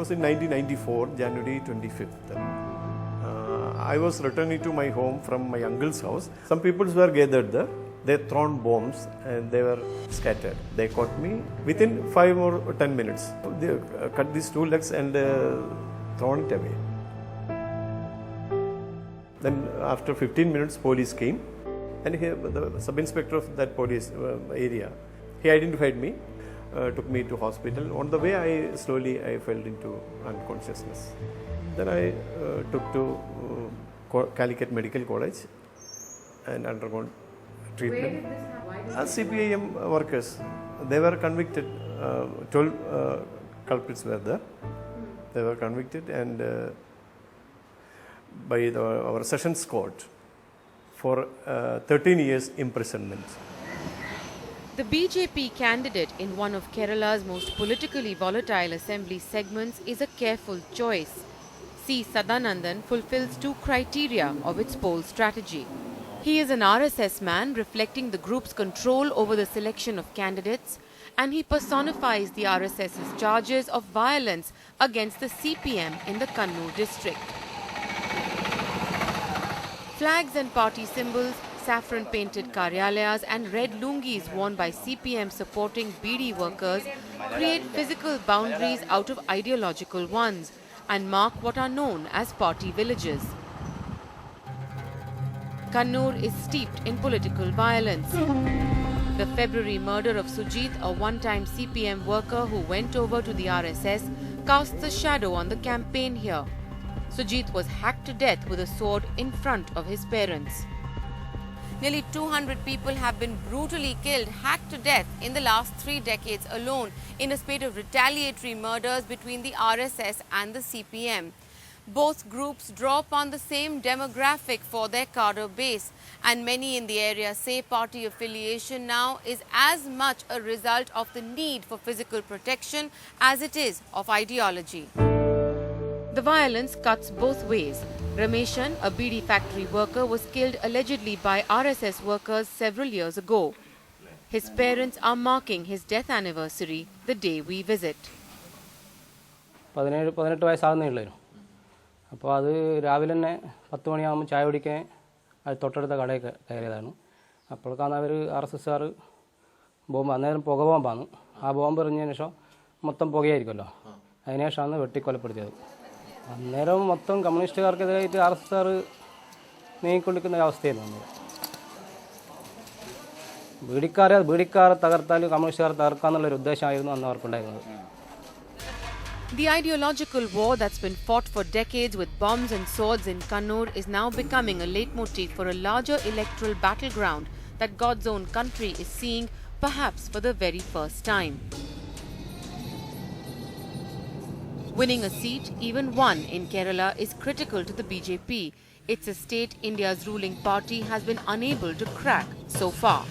was in 1994, January 25th. I was returning to my home from my uncle's house. Some people were gathered there. They thrown bombs and they were scattered. They caught me within 5 or 10 minutes. They cut these two legs and thrown it away. Then after 15 minutes, police came, and the sub-inspector of that police area, he identified me, took me to hospital. On the way, I fell into unconsciousness. Then I took to Calicut Medical College and undergone treatment. Where did this happen? As CPM workers, they were convicted. 12 culprits were there. They were convicted and by our sessions court for 13 years imprisonment. The BJP candidate in one of Kerala's most politically volatile assembly segments is a careful choice. C. Sadanandan fulfills two criteria of its poll strategy. He is an RSS man reflecting the group's control over the selection of candidates, and he personifies the RSS's charges of violence against the CPM in the Kannur district. Flags and party symbols, saffron-painted karyalayas and red lungis worn by CPM supporting BD workers create physical boundaries out of ideological ones and mark what are known as party villages. Kannur is steeped in political violence. The February murder of Sujit, a one-time CPM worker who went over to the RSS, casts a shadow on the campaign here. Sujit was hacked to death with a sword in front of his parents. Nearly 200 people have been brutally killed, hacked to death in the last 3 decades alone in a spate of retaliatory murders between the RSS and the CPM. Both groups draw upon the same demographic for their cadre base, and many in the area say party affiliation now is as much a result of the need for physical protection as it is of ideology. The violence cuts both ways. Rameshan, a BD factory worker, was killed allegedly by RSS workers several years ago. His parents are marking his death anniversary the day we visit. അപ്പോൾ അത് രാവിലെ തന്നെ 10 മണിയാകുമ്പോൾ ചായ കുടിക്കാൻ അത് തൊട്ടടുത്ത കടയിൽ കയറിയതാണ്. അപ്പോഴേക്കാണ് അവർ RSSകാർ ബോംബ്, അന്നേരം പുക ബോംബാണ്. ആ ബോംബ് എറിഞ്ഞതിന് ശേഷം മൊത്തം പുകയായിരിക്കുമല്ലോ, അതിനുശേഷമാണ് വെട്ടിക്കൊലപ്പെടുത്തിയത്. അന്നേരം മൊത്തം കമ്മ്യൂണിസ്റ്റുകാർക്കെതിരായിട്ട് RSSകാർ നീങ്ങിക്കൊണ്ടിരിക്കുന്ന അവസ്ഥയായിരുന്നു. ബീഡിക്കാരെ തകർത്താൽ കമ്മ്യൂണിസ്റ്റുകാർ തകർക്കാന്നുള്ളൊരു ഉദ്ദേശമായിരുന്നു അന്ന് അവർക്കുണ്ടായിരുന്നത്. The ideological war that's been fought for decades with bombs and swords in Kannur is now becoming a leitmotif for a larger electoral battleground that God's own country is seeing, perhaps for the very first time. Winning a seat, even one in Kerala, is critical to the BJP. It's a state India's ruling party has been unable to crack so far.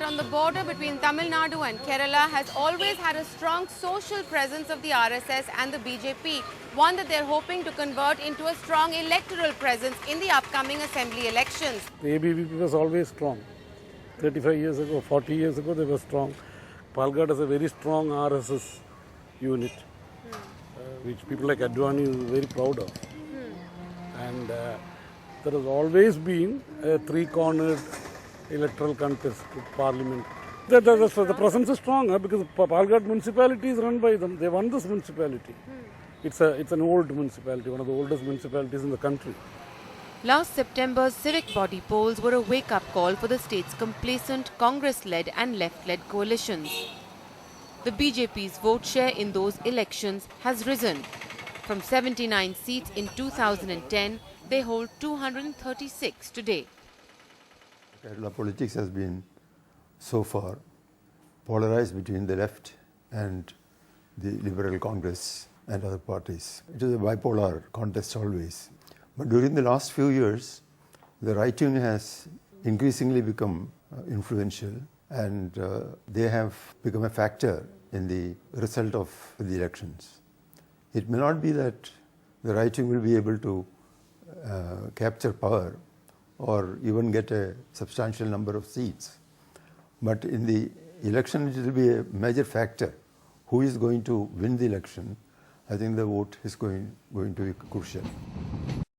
On the border between Tamil Nadu and Kerala has always had a strong social presence of the RSS and the BJP, one that they're hoping to convert into a strong electoral presence in the upcoming assembly elections. The ABVP was always strong. 35 years ago, 40 years ago, they were strong. Palghat has a very strong RSS unit, which people like Advani is very proud of. And there has always been a three-cornered electoral contest to parliament. The presence is strong because Palghat municipality is run by them. They won this municipality. It's an old municipality, one of the oldest municipalities in the country. Last September's civic body polls were a wake-up call for the state's complacent Congress-led and left-led coalitions. The BJP's vote share in those elections has risen. From 79 seats in 2010, they hold 236 today. Kerala politics has been so far polarized between the left and the Liberal Congress and other parties. It is a bipolar contest always. But during the last few years, the right wing has increasingly become influential, and they have become a factor in the result of the elections. It may not be that the right wing will be able to capture power or even get a substantial number of seats. But in the election, it will be a major factor. Who is going to win the election? I think the vote is going to be crucial.